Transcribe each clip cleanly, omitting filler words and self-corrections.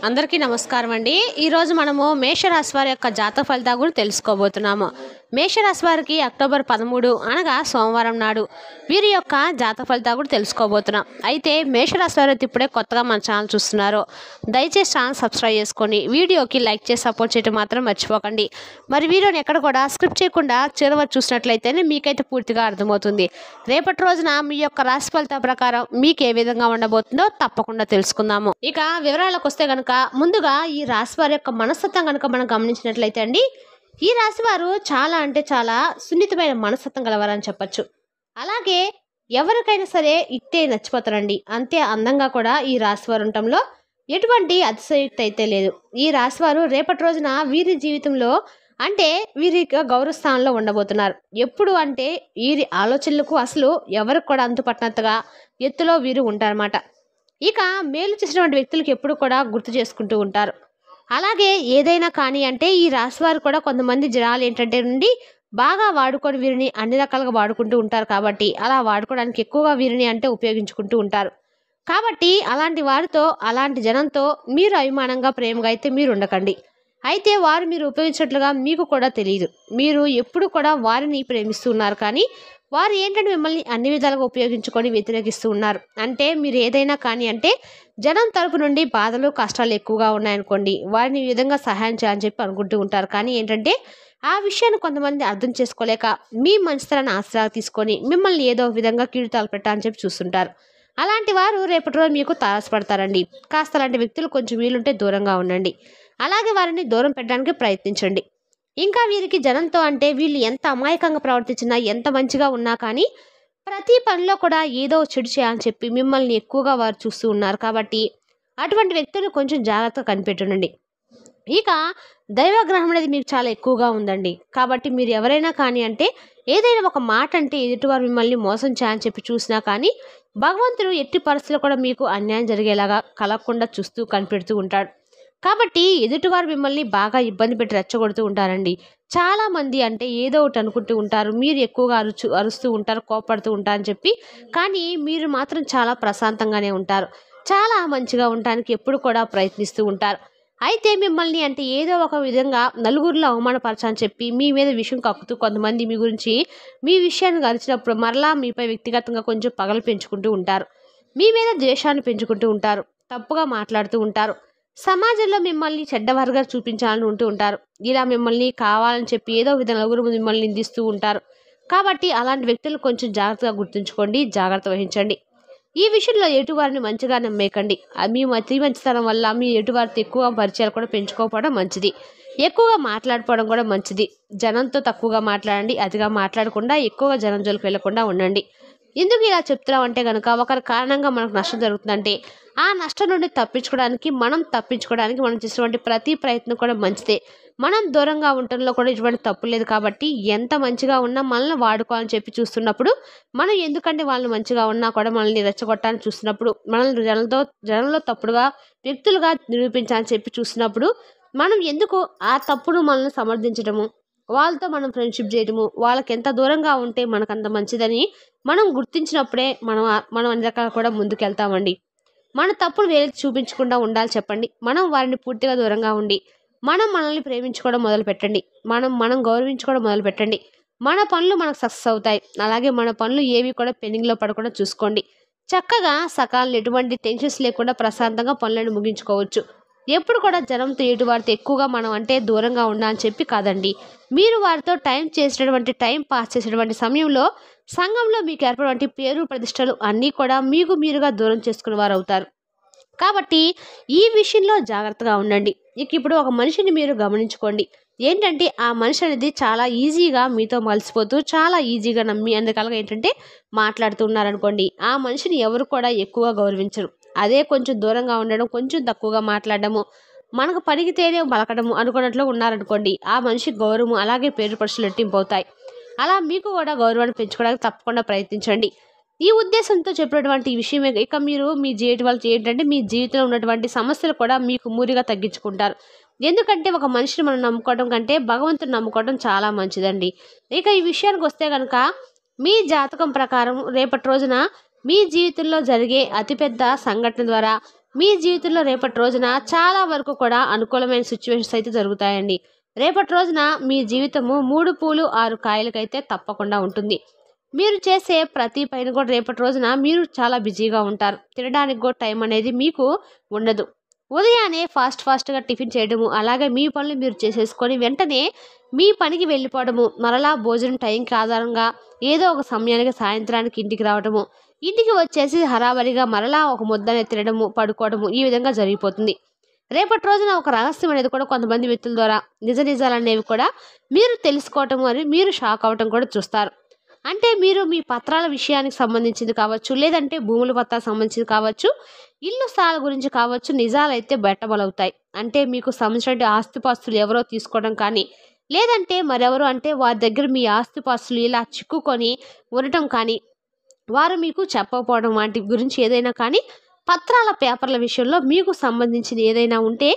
అందరికీ నమస్కారం అండి. ఈరోజు మనము మేషరాశి వారి యొక్క జాతక ఫలితాల గురించి తెలుసుకోబోతున్నాము. మేషరాశి వారికి అక్టోబర్ 13 అనగా సోమవారం నాడు వీరి యొక్క జాతక ఫలితాల గురించి తెలుసుకోబోతున్నాం. అయితే మేషరాశి వారు ఇప్పుడే కొత్తగా మన ఛానల్ చూస్తున్నారు, దయచేసి ఛానల్ సబ్స్క్రైబ్ చేసుకొని వీడియోకి లైక్ చేసి సపోర్ట్ చేయడం మాత్రం మర్చిపోకండి. మరి వీడియోని ఎక్కడ కూడా స్క్రిప్ట్ చేయకుండా చివరి చూసినట్లయితేనే మీకైతే పూర్తిగా అర్థమవుతుంది. రేపటి రోజున మీ యొక్క రాశి ఫలితాల ప్రకారం మీకు ఏ విధంగా ఉండబోతుందో తప్పకుండా తెలుసుకుందాము. ఇక వివరాలకు వస్తే గనుక ముందుగా ఈ రాశి వారి యొక్క మనస్తత్వం కనుక మనం గమనించినట్లయితే అండి, ఈ రాశి వారు చాలా అంటే చాలా సున్నితమైన మనస్తత్వం గలవారని చెప్పచ్చు. అలాగే ఎవరికైనా సరే ఇట్టే నచ్చిపోతారండి. అంతే అందంగా కూడా ఈ రాశి వారు ఉండటంలో ఎటువంటి అతిశయోక్తి అయితే లేదు. ఈ రాశి వారు రేపటి రోజున వీరి జీవితంలో అంటే వీరి గౌరవ స్థానంలో ఉండబోతున్నారు. ఎప్పుడు అంటే వీరి ఆలోచనలకు అసలు ఎవరికి కూడా అంతుపట్టినంతగా ఎత్తులో వీరు ఉంటారన్నమాట. ఇక మేలు చేసినటువంటి వ్యక్తులకు ఎప్పుడు కూడా గుర్తు చేసుకుంటూ ఉంటారు. అలాగే ఏదైనా కానీ అంటే ఈ రాశి వారు కూడా కొంతమంది జనాలు ఏంటంటే నుండి బాగా వాడుకొని వీరిని అన్ని రకాలుగా వాడుకుంటూ ఉంటారు. కాబట్టి అలా వాడుకోవడానికి ఎక్కువగా వీరిని అంటే ఉపయోగించుకుంటూ ఉంటారు. కాబట్టి అలాంటి వారితో అలాంటి జనంతో మీరు అభిమానంగా ప్రేమగా అయితే మీరు ఉండకండి. అయితే వారు మీరు ఉపయోగించినట్లుగా మీకు కూడా తెలియదు. మీరు ఎప్పుడు కూడా వారిని ప్రేమిస్తూ ఉన్నారు, కానీ వారు ఏంటంటే మిమ్మల్ని అన్ని విధాలుగా ఉపయోగించుకొని వ్యతిరేకిస్తూ ఉన్నారు. అంటే మీరు ఏదైనా కానీ అంటే జనం తరపు నుండి బాధలు కష్టాలు ఎక్కువగా ఉన్నాయనుకోండి, వారిని ఈ విధంగా సహాయం చేయాలని చెప్పి అనుకుంటూ ఉంటారు. కానీ ఏంటంటే ఆ విషయాన్ని కొంతమంది అర్థం చేసుకోలేక మీ మంచితనాన్ని ఆసరాగా తీసుకొని మిమ్మల్ని ఏదో విధంగా కీడుతాలు పెట్టాలని చెప్పి చూస్తుంటారు. అలాంటి వారు రేపటి రోజు మీకు తారసపడతారండి. కాస్త అలాంటి వ్యక్తులు కొంచెం వీలుంటే దూరంగా ఉండండి. అలాగే వారిని దూరం పెట్టడానికి ప్రయత్నించండి. ఇంకా వీరికి జనంతో అంటే వీళ్ళు ఎంత అమాయకంగా ప్రవర్తించినా ఎంత మంచిగా ఉన్నా కానీ ప్రతి పనిలో కూడా ఏదో చెడు చేయాలని చెప్పి మిమ్మల్ని ఎక్కువగా వారు చూస్తూ ఉన్నారు. కాబట్టి అటువంటి వ్యక్తులు కొంచెం జాగ్రత్తగా కనిపెట్టండి. ఇక దైవగ్రహం అనేది మీకు చాలా ఎక్కువగా ఉందండి. కాబట్టి మీరు ఎవరైనా కానీ అంటే ఏదైనా ఒక మాట అంటే ఎదుటివారు మిమ్మల్ని మోసం చేయాలని చెప్పి చూసినా కానీ భగవంతుడు ఎట్టి పరిస్థితుల్లో కూడా మీకు అన్యాయం జరిగేలాగా కలగకుండా చూస్తూ కనిపెడుతూ ఉంటాడు. కాబట్టి ఎదుటివారు మిమ్మల్ని బాగా ఇబ్బంది పెట్టి రెచ్చగొడుతూ ఉంటారండి. చాలామంది అంటే ఏదో ఒకటి అనుకుంటూ ఉంటారు. మీరు ఎక్కువగా అరుస్తూ ఉంటారు, కోపడుతూ ఉంటారని చెప్పి. కానీ మీరు మాత్రం చాలా ప్రశాంతంగానే ఉంటారు. చాలా మంచిగా ఉండటానికి ఎప్పుడు కూడా ప్రయత్నిస్తూ ఉంటారు. అయితే మిమ్మల్ని అంటే ఏదో ఒక విధంగా నలుగురిలో అవమానపరచని చెప్పి మీ మీద విషయం కక్కుతూ కొంతమంది మీ గురించి మీ విషయాన్ని గలిచినప్పుడు మరలా మీపై వ్యక్తిగతంగా కొంచెం పగలు పెంచుకుంటూ ఉంటారు. మీ మీద ద్వేషాన్ని పెంచుకుంటూ ఉంటారు. తప్పుగా మాట్లాడుతూ ఉంటారు. సమాజంలో మిమ్మల్ని చెడ్డవారుగా చూపించాలని ఉంటూ ఉంటారు. ఇలా మిమ్మల్ని కావాలని చెప్పి ఏదో విధంగా నలుగురు మిమ్మల్ని నిందిస్తూ ఉంటారు. కాబట్టి అలాంటి వ్యక్తులు కొంచెం జాగ్రత్తగా గుర్తుంచుకోండి, జాగ్రత్త వహించండి. ఈ విషయంలో ఎటువారిని మంచిగా నమ్మేయకండి. మీ అతి మంచితనం వల్ల మీ ఎటువారితో ఎక్కువ పరిచయాలు కూడా పెంచుకోకపోవడం మంచిది. ఎక్కువగా మాట్లాడుకోవడం కూడా మంచిది. జనంతో తక్కువగా మాట్లాడండి. అతిగా మాట్లాడకుండా ఎక్కువగా జనం జోలికి వెళ్లకుండా ఉండండి. ఎందుకు ఇలా చెప్తున్నాం అంటే కనుక ఒకరి కారణంగా మనకు నష్టం జరుగుతుందంటే ఆ నష్టం నుండి తప్పించుకోవడానికి మనం చేసినటువంటి ప్రతి ప్రయత్నం కూడా మంచిదే. మనం దూరంగా ఉండటంలో కూడా ఎటువంటి తప్పు లేదు. కాబట్టి ఎంత మంచిగా ఉన్నా మనల్ని వాడుకోవాలని చెప్పి చూస్తున్నప్పుడు మనం ఎందుకంటే వాళ్ళు మంచిగా ఉన్నా కూడా మనల్ని రెచ్చగొట్టాలని చూస్తున్నప్పుడు మనల్ని జనంలో తప్పుడుగా వ్యక్తులుగా నిరూపించాలని చెప్పి చూస్తున్నప్పుడు మనం ఎందుకు ఆ తప్పును మనల్ని సమర్థించడము, వాళ్ళతో మనం ఫ్రెండ్షిప్ చేయడము, వాళ్ళకి ఎంత దూరంగా ఉంటే మనకు అంత మంచిదని మనం గుర్తించినప్పుడే మనం అన్ని రకాలు కూడా ముందుకెళ్తామండి. మన తప్పులు వేరే చూపించకుండా ఉండాలి చెప్పండి. మనం వారిని పూర్తిగా దూరంగా ఉండి మనల్ని ప్రేమించుకోవడం మొదలు పెట్టండి. మనం గౌరవించుకోవడం మొదలు పెట్టండి. మన పనులు మనకు సక్సెస్ అవుతాయి. అలాగే మన పనులు ఏవి కూడా పెండింగ్లో పడకుండా చూసుకోండి. చక్కగా సకాలంలో ఎటువంటి టెన్షన్స్ లేకుండా ప్రశాంతంగా పనులను ముగించుకోవచ్చు. ఎప్పుడు కూడా జనంతో ఎటువారితో ఎక్కువగా మనం అంటే దూరంగా ఉండాలని చెప్పి కాదండి. మీరు వారితో టైం పాస్ చేసేటువంటి సమయంలో సంఘంలో మీకు ఏర్పడినటువంటి పేరు ప్రతిష్టలు అన్నీ కూడా మీకు మీరుగా దూరం చేసుకునే వారు అవుతారు. కాబట్టి ఈ విషయంలో జాగ్రత్తగా ఉండండి. ఇప్పుడు ఒక మనిషిని మీరు గమనించుకోండి. ఏంటంటే ఆ మనిషి అనేది చాలా ఈజీగా మీతో మలిసిపోతూ చాలా ఈజీగా నమ్మి అందుకలగా ఏంటంటే మాట్లాడుతూ ఉన్నారనుకోండి, ఆ మనిషిని ఎవరు కూడా ఎక్కువగా గౌరవించరు. అదే కొంచెం దూరంగా ఉండడం, కొంచెం తక్కువగా మాట్లాడడము, మనకు పలికితేనే పలకడము అనుకున్నట్లు ఉన్నారనుకోండి, ఆ మనిషి గౌరవం అలాగే పేరు ప్రశ్నలు రెట్టింపు అవుతాయి. అలా మీకు కూడా గౌరవాన్ని పెంచుకోవడానికి తప్పకుండా ప్రయత్నించండి. ఈ ఉద్దేశంతో చెప్పినటువంటి విషయమే ఇక మీరు మీ జీవితం ఏంటంటే మీ జీవితంలో ఉన్నటువంటి సమస్యలు కూడా మీకు మూరిగా తగ్గించుకుంటారు. ఎందుకంటే ఒక మనిషిని మనం నమ్ముకోవడం కంటే భగవంతుని నమ్ముకోవడం చాలా మంచిదండి. ఇక ఈ విషయానికి వస్తే కనుక మీ జాతకం ప్రకారం రేపటి రోజున మీ జీవితంలో జరిగే అతిపెద్ద సంఘటన ద్వారా మీ జీవితంలో రేపటి రోజున చాలా వరకు కూడా అనుకూలమైన సిచ్యువేషన్స్ అయితే జరుగుతాయండి. రేపటి రోజున మీ జీవితము 3 పూలు 6 కాయలకైతే తప్పకుండా ఉంటుంది. మీరు చేసే ప్రతి పైన కూడా రేపటి రోజున మీరు చాలా బిజీగా ఉంటారు. తినడానికి కూడా టైం అనేది మీకు ఉండదు. ఉదయాన్నే ఫాస్ట్‌గా టిఫిన్ చేయడము, అలాగే మీ పనులు మీరు చేసేసుకొని వెంటనే మీ పనికి వెళ్ళిపోవడము, మరలా భోజనం టైంకి ఆధారంగా ఏదో ఒక సమయానికి సాయంత్రానికి ఇంటికి రావడము, ఇంటికి వచ్చేసి హడావిడిగా మరలా ఒక ముద్దనే తినడము, పడుకోవడము ఈ విధంగా జరిగిపోతుంది. రేపటి రోజున ఒక రహస్యం అనేది కూడా కొంతమంది వ్యక్తుల ద్వారా నిజాలనేవి కూడా మీరు తెలుసుకోవటము అని మీరు షాక్ అవ్వటం కూడా చూస్తారు. అంటే మీరు మీ పత్రాల విషయానికి సంబంధించింది కావచ్చు, లేదంటే భూముల పత్రాలకు సంబంధించింది కావచ్చు, ఇల్లు స్థలాల గురించి కావచ్చు, నిజాలైతే బయటబడవుతాయి. అంటే మీకు సంబంధించిన ఆస్తిపాస్తులు ఎవరో తీసుకోవడం కానీ, లేదంటే మరెవరు అంటే వారి దగ్గర మీ ఆస్తిపాస్తులు ఇలా చిక్కుకొని ఉండటం కానీ, వారు మీకు చెప్పకపోవడం వాటి గురించి ఏదైనా కానీ, పత్రాల పేపర్ల విషయంలో మీకు సంబంధించింది ఏదైనా ఉంటే,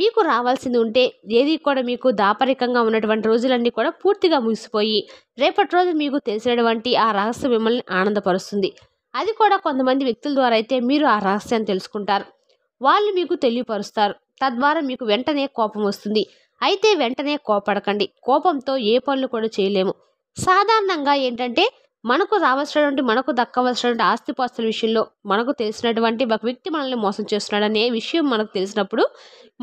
మీకు రావాల్సింది ఉంటే, ఏది కూడా మీకు దాపరికంగా ఉన్నటువంటి రోజులన్నీ కూడా పూర్తిగా ముగిసిపోయి రేపటి రోజు మీకు తెలిసినటువంటి ఆ రహస్యం మిమ్మల్ని ఆనందపరుస్తుంది. అది కూడా కొంతమంది వ్యక్తుల ద్వారా అయితే మీరు ఆ రహస్యాన్ని తెలుసుకుంటారు. వాళ్ళు మీకు తెలియపరుస్తారు. తద్వారా మీకు వెంటనే కోపం వస్తుంది. అయితే వెంటనే కోపడకండి. కోపంతో ఏ పనులు కూడా చేయలేము. సాధారణంగా ఏంటంటే మనకు రావాల్సినటువంటి మనకు దక్కవలసినటువంటి ఆస్తిపాస్తుల విషయంలో మనకు తెలిసినటువంటి ఒక వ్యక్తి మనల్ని మోసం చేస్తున్నాడనే విషయం మనకు తెలిసినప్పుడు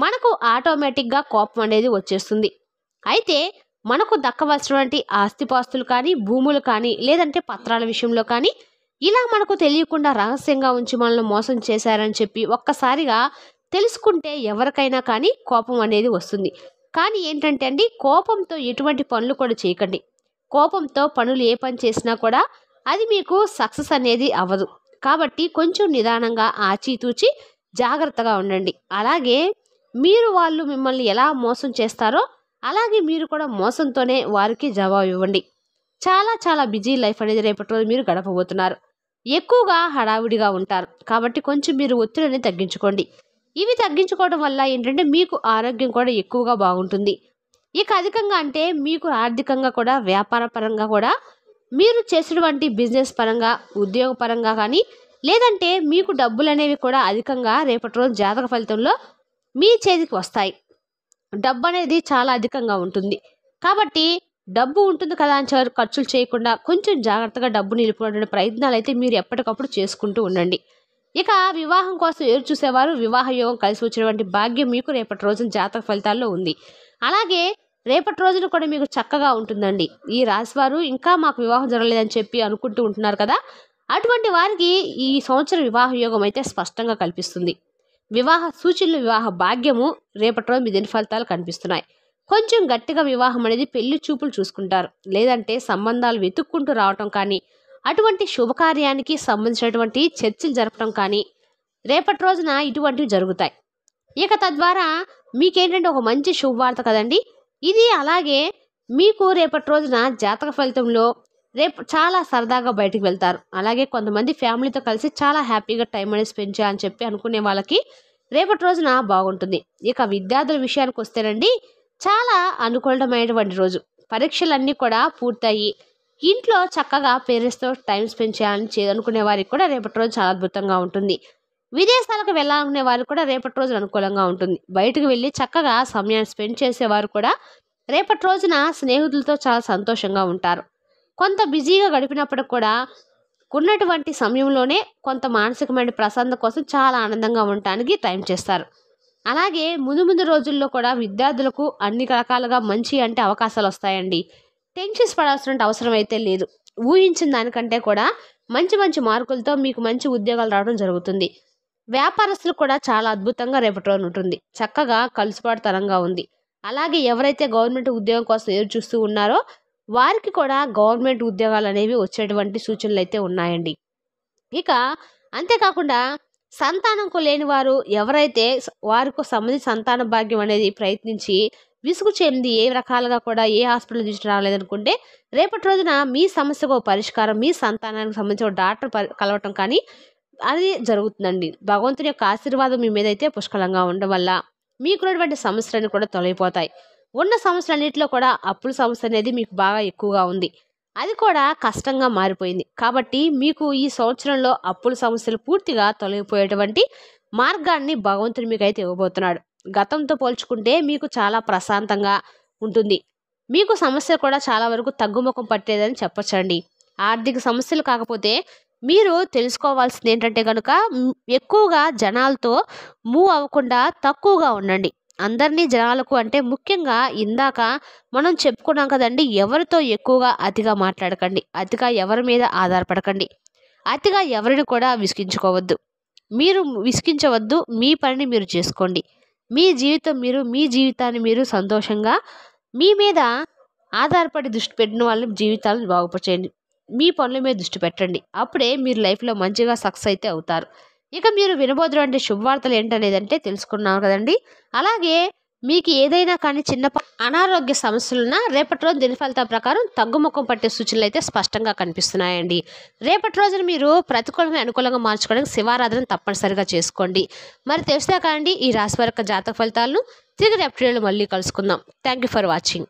మనకు ఆటోమేటిక్గా కోపం అనేది వచ్చేస్తుంది. అయితే మనకు దక్కవలసినటువంటి ఆస్తిపాస్తులు కానీ, భూములు కానీ, లేదంటే పత్రాల విషయంలో కానీ ఇలా మనకు తెలియకుండా రహస్యంగా ఉంచి మనల్ని మోసం చేశారని చెప్పి ఒక్కసారిగా తెలుసుకుంటే ఎవరికైనా కానీ కోపం అనేది వస్తుంది. కానీ ఏంటంటే అండి, కోపంతో ఎటువంటి పనులు కూడా చేయకండి. కోపంతో పనులు ఏ పని చేసినా కూడా అది మీకు సక్సెస్ అనేది అవ్వదు. కాబట్టి కొంచెం నిదానంగా ఆచితూచి జాగ్రత్తగా ఉండండి. అలాగే వాళ్ళు మిమ్మల్ని ఎలా మోసం చేస్తారో అలాగే మీరు కూడా మోసంతోనే వారికి జవాబు ఇవ్వండి. చాలా బిజీ లైఫ్ అనేది రేపటి రోజు మీరు గడపబోతున్నారు. ఎక్కువగా హడావిడిగా ఉంటారు. కాబట్టి కొంచెం మీరు ఒత్తిడిని తగ్గించుకోండి. ఇవి తగ్గించుకోవడం వల్ల ఏంటంటే మీకు ఆరోగ్యం కూడా ఎక్కువగా బాగుంటుంది. ఇక అధికంగా అంటే మీకు ఆర్థికంగా కూడా, వ్యాపార పరంగా కూడా, మీరు చేసినటువంటి బిజినెస్ పరంగా, ఉద్యోగ పరంగా కానీ, లేదంటే మీకు డబ్బులు అనేవి కూడా అధికంగా రేపటి రోజు జాతక ఫలితంలో మీ చేతికి వస్తాయి. డబ్బు అనేది చాలా అధికంగా ఉంటుంది. కాబట్టి డబ్బు ఉంటుంది కదా అని ఖర్చులు చేయకుండా కొంచెం జాగ్రత్తగా డబ్బు నిలుపుకునే ప్రయత్నాలు అయితే మీరు ఎప్పటికప్పుడు చేసుకుంటూ ఉండండి. ఇక వివాహం కోసం ఎదురు చూసేవారు వివాహ యోగం కలిసి వచ్చినటువంటి భాగ్యం మీకు రేపటి రోజున జాతక ఫలితాల్లో ఉంది. అలాగే రేపటి రోజున కూడా మీకు చక్కగా ఉంటుందండి. ఈ రాశివారు ఇంకా మాకు వివాహం జరగలేదని చెప్పి అనుకుంటూ ఉంటున్నారు కదా, అటువంటి వారికి ఈ సంవత్సరం వివాహ యోగం అయితే స్పష్టంగా కల్పిస్తుంది. వివాహ సూచనలు, వివాహ భాగ్యము రేపటి రోజు మీ దిన ఫలితాలు కనిపిస్తున్నాయి. కొంచెం గట్టిగా వివాహం అనేది పెళ్లి చూపులు చూసుకుంటారు, లేదంటే సంబంధాలు వెతుక్కుంటూ రావటం కానీ, అటువంటి శుభకార్యానికి సంబంధించినటువంటి చర్చలు జరపడం కానీ రేపటి రోజున ఇటువంటివి జరుగుతాయి. ఇక తద్వారా మీకేంటంటే ఒక మంచి శుభవార్త కదండి ఇది. అలాగే మీకు రేపటి రోజున జాతక ఫలితంలో రేపు చాలా సరదాగా బయటికి వెళ్తారు. అలాగే కొంతమంది ఫ్యామిలీతో కలిసి చాలా హ్యాపీగా టైం అనేది స్పెండ్ చేయాలని చెప్పి అనుకునే వాళ్ళకి రేపటి రోజున బాగుంటుంది. ఇక విద్యార్థుల విషయానికి వస్తేనండి, చాలా అనుకూలమైనటువంటి రోజు. పరీక్షలన్నీ కూడా పూర్తయి ఇంట్లో చక్కగా పేరెంట్స్తో టైం స్పెండ్ చేయాలని అనుకునే వారికి కూడా రేపటి రోజు చాలా అద్భుతంగా ఉంటుంది. విదేశాలకు వెళ్ళాలనుకునే వారికి కూడా రేపటి రోజున అనుకూలంగా ఉంటుంది. బయటకు వెళ్ళి చక్కగా సమయాన్ని స్పెండ్ చేసేవారు కూడా రేపటి రోజున స్నేహితులతో చాలా సంతోషంగా ఉంటారు. కొంత బిజీగా గడిపినప్పుడు కూడా ఉన్నటువంటి సమయంలోనే కొంత మానసికమైన ప్రశాంతత కోసం చాలా ఆనందంగా ఉండటానికి టైం చేస్తారు. అలాగే ముందు రోజుల్లో కూడా విద్యార్థులకు అన్ని రకాలుగా మంచి అంటే అవకాశాలు వస్తాయండి. టెన్షన్స్ పడాల్సిన అవసరం అయితే లేదు. ఊహించిన దానికంటే కూడా మంచి మార్కులతో మీకు మంచి ఉద్యోగాలు రావడం జరుగుతుంది. వ్యాపారస్తులు కూడా చాలా అద్భుతంగా రేపటి రోజు ఉంటుంది. చక్కగా కలుసుబాటుతనంగా ఉంది. అలాగే ఎవరైతే గవర్నమెంట్ ఉద్యోగం కోసం ఎదురు చూస్తూ ఉన్నారో వారికి కూడా గవర్నమెంట్ ఉద్యోగాలు అనేవి వచ్చేటువంటి సూచనలు అయితే ఉన్నాయండి. ఇక అంతేకాకుండా సంతానంకు లేని వారు ఎవరైతే వారికి సంబంధించి సంతాన భాగ్యం అనేది ప్రయత్నించి విసుగు చెంది ఏ రకాలుగా కూడా ఏ హాస్పిటల్ తీసుకు రాలేదనుకుంటే రేపటి రోజున మీ సమస్యకు పరిష్కారం, మీ సంతానానికి సంబంధించిన డాక్టర్ కలవటం కానీ అది జరుగుతుందండి. భగవంతుని యొక్క ఆశీర్వాదం మీ మీద అయితే పుష్కలంగా ఉండడం వల్ల మీకున్నటువంటి సమస్యలన్నీ కూడా తొలగిపోతాయి. ఉన్న సమస్యలన్నింటిలో కూడా అప్పుల సమస్య అనేది మీకు బాగా ఎక్కువగా ఉంది. అది కూడా కష్టంగా మారిపోయింది. కాబట్టి మీకు ఈ సంవత్సరంలో అప్పుల సమస్యలు పూర్తిగా తొలగిపోయేటువంటి మార్గాన్ని భగవంతుడు మీకైతే ఇవ్వబోతున్నాడు. గతంతో పోల్చుకుంటే మీకు చాలా ప్రశాంతంగా ఉంటుంది. మీకు సమస్య కూడా చాలా వరకు తగ్గుముఖం పట్టేదని చెప్పొచ్చండి. ఆర్థిక సమస్యలు కాకపోతే మీరు తెలుసుకోవాల్సింది ఏంటంటే కనుక ఎక్కువగా జనాలతో మూవ్ అవ్వకుండా తక్కువగా ఉండండి. అందరినీ జనాలకు అంటే ముఖ్యంగా ఇందాక మనం చెప్పుకున్నాం కదండి, ఎవరితో ఎక్కువగా అతిగా మాట్లాడకండి, అతిగా ఎవరి మీద ఆధారపడకండి, అతిగా ఎవరిని కూడా విసిగించుకోవద్దు. మీరు విసిగించవద్దు, మీ పనిని మీరు చేసుకోండి. మీ జీవితాన్ని మీరు సంతోషంగా మీ మీద ఆధారపడి దృష్టి పెట్టిన వాళ్ళని జీవితాలను బాగుపరచండి. మీ పనుల మీద దృష్టి పెట్టండి. అప్పుడే మీరు లైఫ్లో మంచిగా సక్సెస్ అయితే అవుతారు. ఇక మీరు వినబోతున్నటువంటి శుభవార్తలు ఏంటనేదంటే తెలుసుకున్నాం కదండి. అలాగే మీకు ఏదైనా కానీ చిన్న అనారోగ్య సమస్యలున్నా రేపటి రోజు దిన ఫలితాల ప్రకారం తగ్గుముఖం పట్టే సూచనలు అయితే స్పష్టంగా కనిపిస్తున్నాయండి. రేపటి రోజున మీరు ప్రతికూలంగా అనుకూలంగా మార్చుకోవడానికి శివారాధన తప్పనిసరిగా చేసుకోండి. మరి తెలిసా కాండి ఈ రాశి వారి యొక్క జాతక ఫలితాలను తిరిగి రేపటి రోజుల్లో మళ్ళీ కలుసుకుందాం. Thank you for watching.